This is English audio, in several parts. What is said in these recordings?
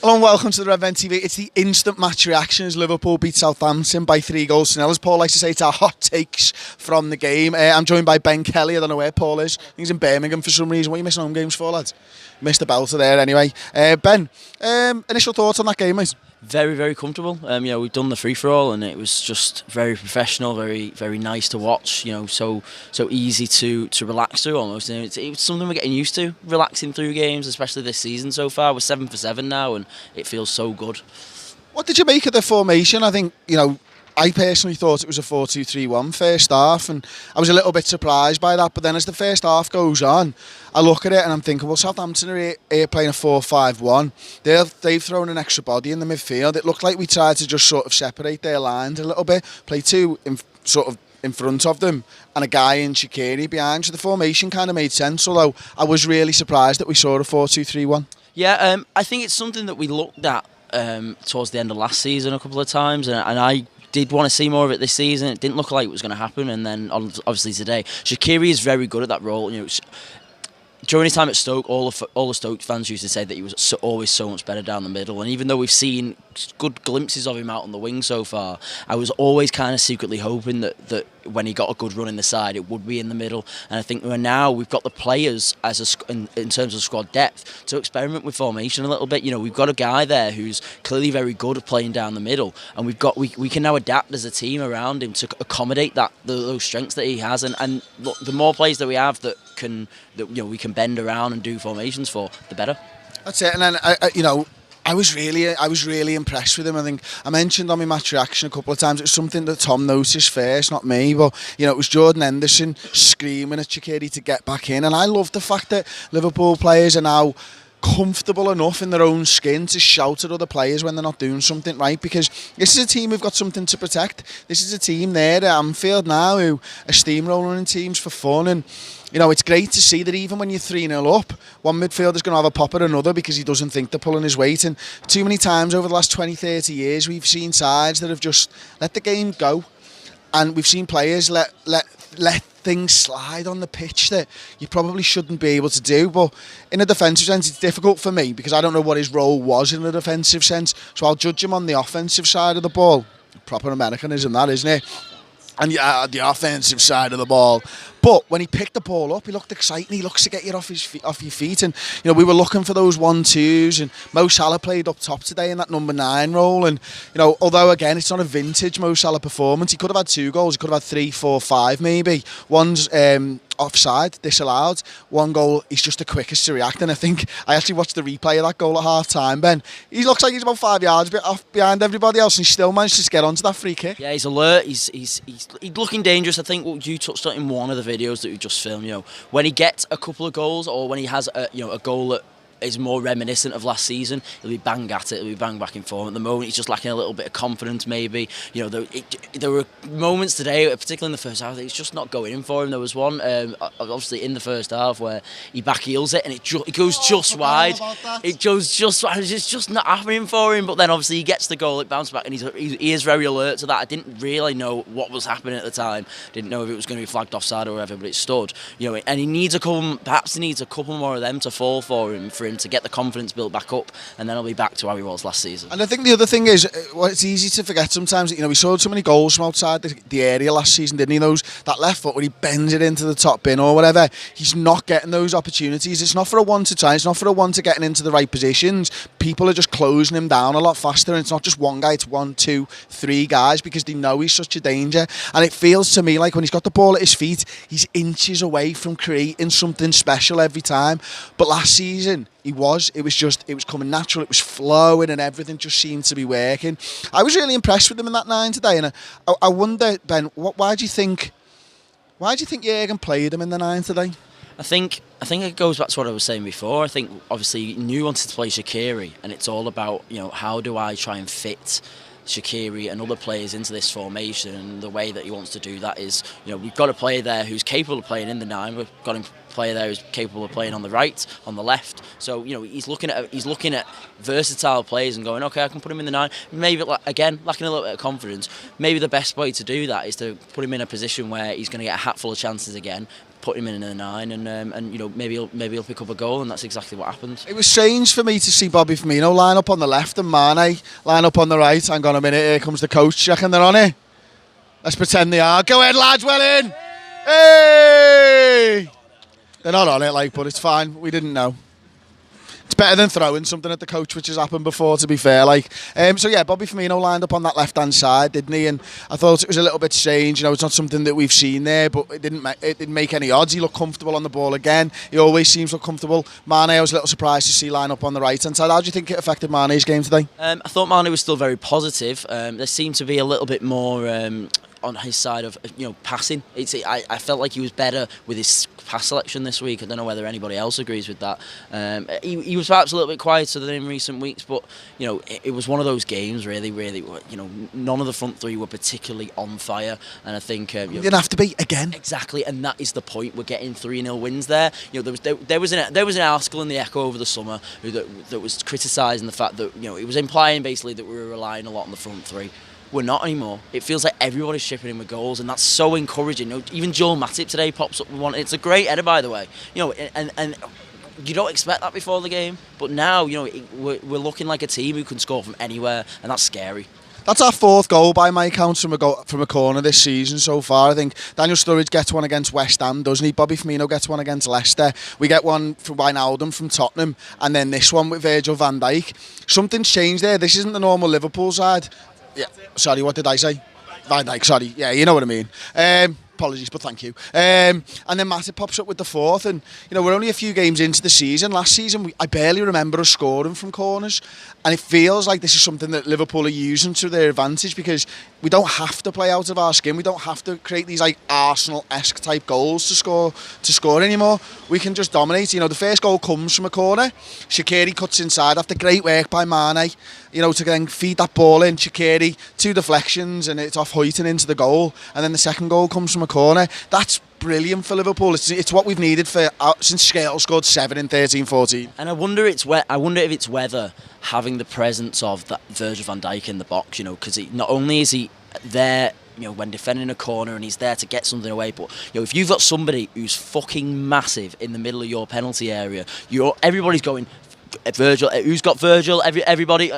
Hello and welcome to the Red Vent TV. It's the instant match reaction as Liverpool beat Southampton by 3-0. As Paul likes to say, it's our hot takes from the game. I'm joined by Ben Kelly. I don't know where Paul is. He's in Birmingham for some reason. What are you missing home games for, lads? Missed the belter there anyway. Ben, initial thoughts on that game, mate? Very, very comfortable. We've done the free-for-all and it was just very professional, very, very nice to watch. So easy to relax through almost. It's something we're getting used to, relaxing through games, especially this season so far. We're 7 for 7 now and it feels so good. What did you make of the formation? I think, I personally thought it was a 4-2-3-1 first half, and I was a little bit surprised by that. But then as the first half goes on, I look at it and I'm thinking, well, Southampton are here playing a 4-5-1. They've thrown an extra body in the midfield. It looked like we tried to just sort of separate their lines a little bit, play two in front of them and a guy in Shaqiri behind. So the formation kind of made sense, although I was really surprised that we saw a 4-2-3-1. Yeah, I think it's something that we looked at towards the end of last season a couple of times, and I did want to see more of it this season. It didn't look like it was going to happen, and then obviously today, Shaqiri is very good at that role. During his time at Stoke, all the Stoke fans used to say that he was always so much better down the middle. And even though we've seen good glimpses of him out on the wing so far, I was always kind of secretly hoping that when he got a good run in the side, it would be in the middle. And I think we've got the players in terms of squad depth to experiment with formation a little bit. We've got a guy there who's clearly very good at playing down the middle, and we can now adapt as a team around him to accommodate those strengths that he has. And look, the more players that we have that we can bend around and do formations for, the better. That's it. And then I was really impressed with him. I think I mentioned on my match reaction a couple of times, it was something that Tom noticed first, not me, but it was Jordan Henderson screaming at Shaqiri to get back in. And I love the fact that Liverpool players are now comfortable enough in their own skin to shout at other players when they're not doing something right, because this is a team who've got something to protect. This is a team there at Anfield now who are steamrolling in teams for fun, and it's great to see that even when you're 3-0 up, one midfielder's going to have a pop at another because he doesn't think they're pulling his weight. And too many times over the last 20-30 years we've seen sides that have just let the game go, and we've seen players let things slide on the pitch that you probably shouldn't be able to do. But in a defensive sense, it's difficult for me because I don't know what his role was in a defensive sense, so I'll judge him on the offensive side of the ball. Proper Americanism, that, isn't it? And the offensive side of the ball. But when he picked the ball up, he looked exciting. He looks to get you off your feet. And we were looking for those 1-2s. And Mo Salah played up top today in that number 9 role. And although again it's not a vintage Mo Salah performance, he could have had 2 goals. He could have had 3, 4, 5 maybe. One's offside, disallowed. 1 goal, he's just the quickest to react. And I think I actually watched the replay of that goal at half time, Ben. He looks like he's about 5 yards off behind everybody else, and he still managed to get onto that free kick. Yeah, he's alert. He's looking dangerous. I think what you touched on in one of the videos that we just filmed, when he gets a couple of goals, or when he has a goal that is more reminiscent of last season, he'll be bang at it, he'll be bang back in form. At the moment he's just lacking a little bit of confidence maybe. There were moments today, particularly in the first half, that it's just not going in for him. There was one obviously in the first half where he back heels it and it goes just wide. It goes just wide. It's just not happening for him. But then obviously he gets the goal, it bounced back, and he is very alert to that. I didn't really know what was happening at the time. Didn't know if it was going to be flagged offside or whatever, but it stood. And he needs a couple more of them to fall for him to get the confidence built back up, and then he'll be back to how he was last season. And I think the other thing is, it's easy to forget sometimes that we saw so many goals from outside the area last season, didn't he? That left foot when he bends it into the top bin or whatever, he's not getting those opportunities. It's not for a one to try, it's not for a one to getting into the right positions. People are just closing him down a lot faster, and it's not just one guy, it's 1, 2, 3 guys, because they know he's such a danger. And it feels to me like when he's got the ball at his feet, he's inches away from creating something special every time. But last season it was coming natural, it was flowing, and everything just seemed to be working. I was really impressed with him in that 9 today, and I wonder, Ben, why do you think Jurgen played him in the 9 today? I think it goes back to what I was saying before. I think obviously he knew he wanted to play Shaqiri, and it's all about how do I try and fit Shaqiri and other players into this formation, and the way that he wants to do that is, we've got a player there who's capable of playing in the 9, we've got a player there who's capable of playing on the right, on the left, so he's looking at versatile players and going, okay, I can put him in the 9, maybe again lacking a little bit of confidence. Maybe the best way to do that is to put him in a position where he's going to get a hatful of chances again, put him in a 9, and you know, maybe he'll pick up a goal, and that's exactly what happened. It was strange for me to see Bobby Firmino line up on the left and Mane line up on the right. Hang on a minute, here comes the coach checking they're on it. Let's pretend they are. Go ahead, lads, well in. Hey! They're not on it, like, but it's fine. We didn't know. It's better than throwing something at the coach, which has happened before, to be fair. Like, so yeah, Bobby Firmino lined up on that left-hand side, didn't he? And I thought it was a little bit strange. You know, it's not something that we've seen there, but it didn't make any odds. He looked comfortable on the ball again. He always seems to look comfortable. Mane, I was a little surprised to see line up on the right-hand side. How do you think it affected Mane's game today? I thought Mane was still very positive. There seemed to be a little bit more on his side of, you know, passing. I felt like he was better with his pass selection this week. I don't know whether anybody else agrees with that. He was perhaps a little bit quieter than in recent weeks, but you know, it was one of those games really, you know, none of the front three were particularly on fire, and I think you didn't have to be again. Exactly, and that is the point. We're getting 3-0 wins there. You know, there was an article in the Echo over the summer that was criticising the fact that, you know, it was implying basically that we were relying a lot on the front three. We're not anymore. It feels like everybody's chipping in with goals, and that's so encouraging. You know, even Joel Matip today pops up with one. It's a great header, by the way. You know, and you don't expect that before the game, but now, you know, we're looking like a team who can score from anywhere, and that's scary. That's our 4th goal by my count from a corner this season so far. I think Daniel Sturridge gets one against West Ham, doesn't he? Bobby Firmino gets one against Leicester. We get one from Wijnaldum from Tottenham, and then this one with Virgil van Dijk. Something's changed there. This isn't the normal Liverpool side. Yeah, sorry, what did I say? Van Dijk, sorry. Yeah, you know what I mean. Apologies, but thank you. And then Matip pops up with the 4th, and you know, we're only a few games into the season. Last season, I barely remember us scoring from corners, and it feels like this is something that Liverpool are using to their advantage, because we don't have to play out of our skin. We don't have to create these like Arsenal-esque type goals to score anymore. We can just dominate. You know, the first goal comes from a corner. Shaqiri cuts inside after great work by Mane, you know, to then feed that ball in. Shaqiri, 2 deflections, and it's off Hoyton into the goal. And then the second goal comes from a corner. That's brilliant for Liverpool. It's what we've needed for since Scale scored 7 in 13-14. And I wonder if it's whether having the presence of that Virgil van Dijk in the box, you know, because not only is he there, you know, when defending a corner, and he's there to get something away, but you know, if you've got somebody who's fucking massive in the middle of your penalty area, everybody's going, Virgil, who's got Virgil? Everybody,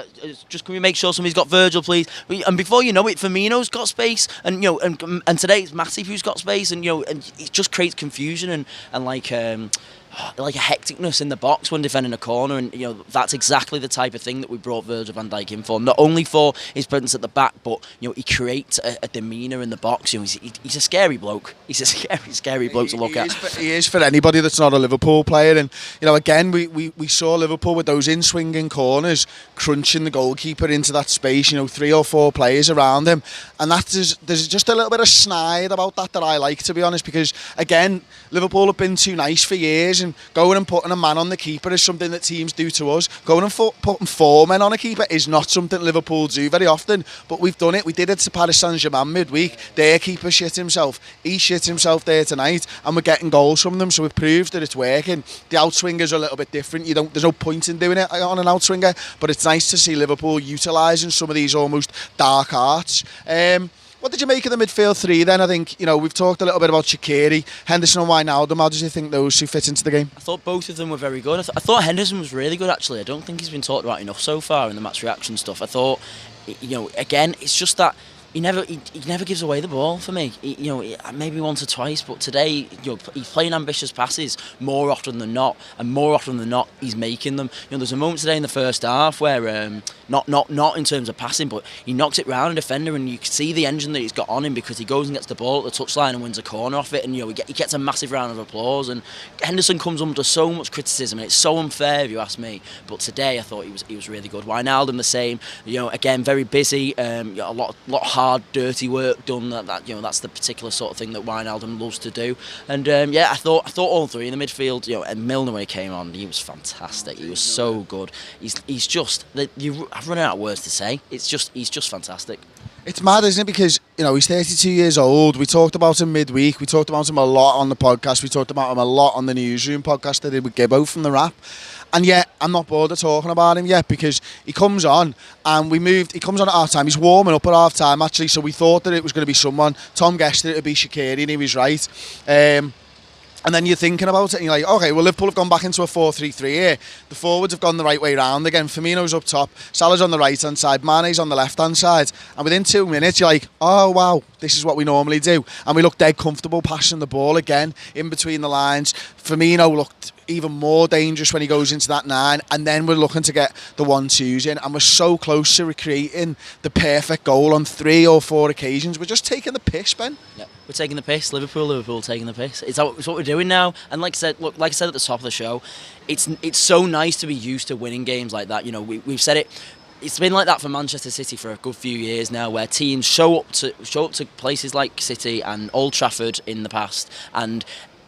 just can we make sure somebody's got Virgil, please? And before you know it, Firmino's got space, and you know, and today it's Matip who's got space, and you know, and it just creates confusion and like a hecticness in the box when defending a corner, and you know, that's exactly the type of thing that we brought Virgil van Dijk in for. Not only for his presence at the back, but you know, he creates a demeanour in the box. You know, he's a scary bloke. He's a scary bloke to look at. He is for anybody that's not a Liverpool player. And you know, again, we saw Liverpool with those in-swinging corners, crunching the goalkeeper into that space. You know, 3 or 4 players around him, and there's just a little bit of snide about that I like, to be honest, because again, Liverpool have been too nice for years. And going and putting a man on the keeper is something that teams do to us. Going and putting 4 men on a keeper is not something Liverpool do very often, but we've done it. We did it to Paris Saint-Germain midweek. Their keeper shit himself. He shit himself there tonight, and we're getting goals from them, so we've proved that it's working. The outswingers are a little bit different. There's no point in doing it on an outswinger, but it's nice to see Liverpool utilising some of these almost dark arts. What did you make of the midfield 3 then? I think, you know, we've talked a little bit about Shaqiri, Henderson and Wijnaldum. How did you think those 2 fit into the game? I thought both of them were very good. I thought Henderson was really good, actually. I don't think he's been talked about enough so far in the match reaction stuff. I thought, you know, again, it's just that he never gives away the ball for me. You know, maybe once or twice, but today, you know, he's playing ambitious passes more often than not, and more often than not, he's making them. You know, there's a moment today in the first half where, not in terms of passing, but he knocks it round a defender, and you can see the engine that he's got on him, because he goes and gets the ball at the touchline and wins a corner off it, and you know, he gets a massive round of applause. And Henderson comes under so much criticism, and it's so unfair if you ask me. But today, I thought he was really good. Wijnaldum the same. You know, again, very busy. A lot hard, dirty work done. That you know, that's the particular sort of thing that Wijnaldum loves to do. And I thought all 3 in the midfield. You know, and Milner, when he came on, he was fantastic. He was so good. He's just I've run out of words to say. He's just fantastic. It's mad, isn't it? Because, you know, he's 32 years old. We talked about him midweek. We talked about him a lot on the podcast. We talked about him a lot on the Newsroom podcast I did with Gibbo from The Wrap. And yet, I'm not bored of talking about him yet, because he comes on and he comes on at half time. He's warming up at half time, actually. So we thought that it was going to be someone. Tom guessed that it would be Shaqiri, and he was right. And then you're thinking about it and you're like, okay, well, Liverpool have gone back into a 4-3-3 here. The forwards have gone the right way round again. Firmino's up top, Salah's on the right-hand side, Mane's on the left-hand side. And within 2 minutes, you're like, oh, wow, this is what we normally do. And we look dead comfortable passing the ball again in between the lines. Firmino looked even more dangerous when he goes into that 9. And then we're looking to get the 1-2s in. And we're so close to recreating the perfect goal on 3 or 4 occasions. We're just taking the piss, Ben. Yeah. We're taking the piss. Liverpool taking the piss. It's what we're doing now. And like I said at the top of the show, it's so nice to be used to winning games like that. You know, we've said it. It's been like that for Manchester City for a good few years now, where teams show up to places like City and Old Trafford in the past, and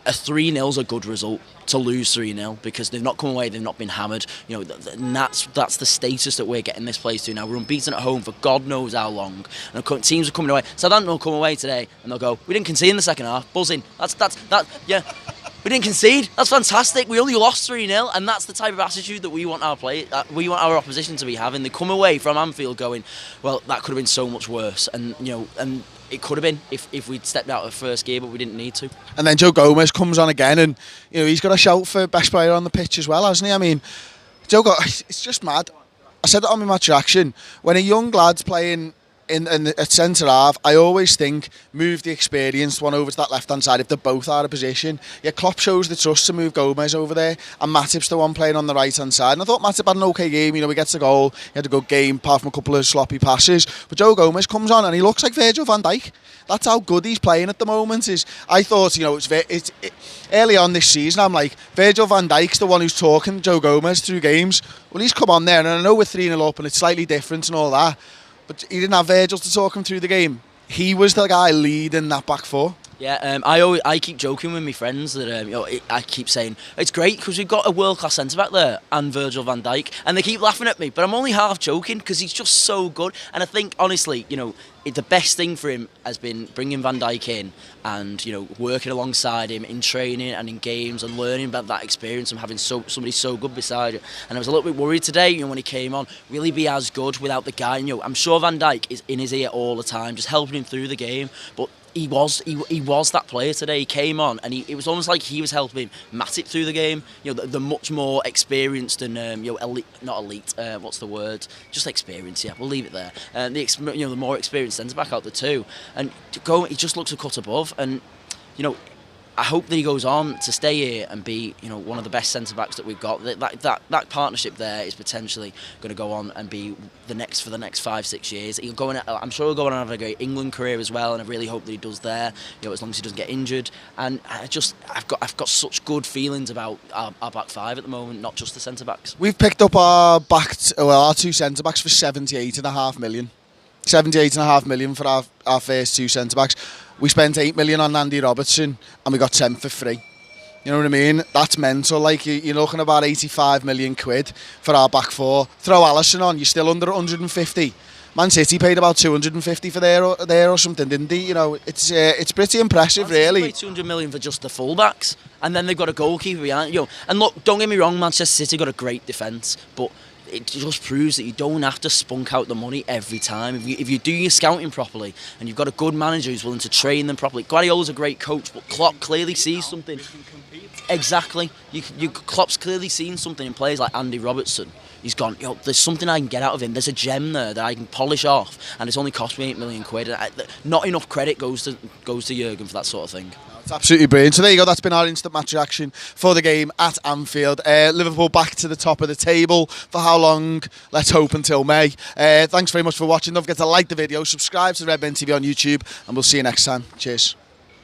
a 3-0 is a good result. To lose 3-0 because they've not come away, they've not been hammered. You know, and that's the status that we're getting this place to now. We're unbeaten at home for God knows how long, and teams are coming away. Southampton will come away today and they'll go, we didn't concede in the second half, buzzing. Yeah. We didn't concede. That's fantastic. We only lost 3-0, and that's the type of attitude that we want our opposition to be having. They come away from Anfield going, well, that could have been so much worse, and it could have been if we'd stepped out of first gear, but we didn't need to. And then Joe Gomez comes on again, and he's got a shout for best player on the pitch as well, hasn't he? I mean, it's just mad. I said it on my match reaction. When a young lad's playing at centre half, I always think move the experienced one over to that left hand side if they both are a position. Yeah, Klopp shows the trust to move Gomez over there, and Matip's the one playing on the right hand side. And I thought Matip had an okay game. He gets a goal. He had a good game apart from a couple of sloppy passes. But Joe Gomez comes on and he looks like Virgil van Dijk. That's how good he's playing at the moment. I thought, it's early on this season, I'm like, Virgil van Dijk's the one who's talking Joe Gomez through games. Well, he's come on there, and I know we're 3-0 up and it's slightly different and all that, but he didn't have Virgil to talk him through the game. He was the guy leading that back four. Yeah, I keep joking with my friends that I keep saying it's great because we've got a world-class centre-back there and Virgil van Dijk, and they keep laughing at me, but I'm only half joking because he's just so good. And I think honestly, the best thing for him has been bringing Van Dijk in and working alongside him in training and in games and learning about that experience and having somebody so good beside you. And I was a little bit worried today, when he came on, will he be as good without the guy? I'm sure Van Dijk is in his ear all the time, just helping him through the game, but he was that player today. He came on and it was almost like he was helping Matip through the game. The much more experienced and elite, not elite. What's the word? Just experience. Yeah, we'll leave it there. The more experienced centre back out the two, and he just looks a cut above. And I hope that he goes on to stay here and be, one of the best centre backs that we've got. That partnership there is potentially going to go on and be the next 5-6 years. I'm sure he'll go on and have a great England career as well, and I really hope that he does there. As long as he doesn't get injured. And I've got such good feelings about our back five at the moment, not just the centre backs. We've picked up our two centre backs for 78.5 million. 78.5 million for our first two centre backs. We spent 8 million on Andy Robertson and we got 10 for free. You know what I mean? That's mental. Like, you're looking at about 85 million quid for our back four. Throw Alisson on, you're still under 150. Man City paid about 250 for there or something, didn't they? It's pretty impressive, really. They paid 200 million for just the fullbacks, and then they've got a goalkeeper behind. And look, don't get me wrong, Manchester City got a great defence, but it just proves that you don't have to spunk out the money every time. If you do your scouting properly and you've got a good manager who's willing to train them properly. Guardiola's a great coach, but Klopp clearly sees something. Exactly. Klopp's clearly seen something in players like Andy Robertson. He's gone, there's something I can get out of him. There's a gem there that I can polish off, and it's only cost me 8 million quid. Not enough credit goes to Jurgen for that sort of thing. It's absolutely brilliant. So there you go, that's been our instant match reaction for the game at Anfield. Liverpool back to the top of the table for how long? Let's hope until May. Thanks very much for watching. Don't forget to like the video, subscribe to Red Ben TV on YouTube, and we'll see you next time. Cheers.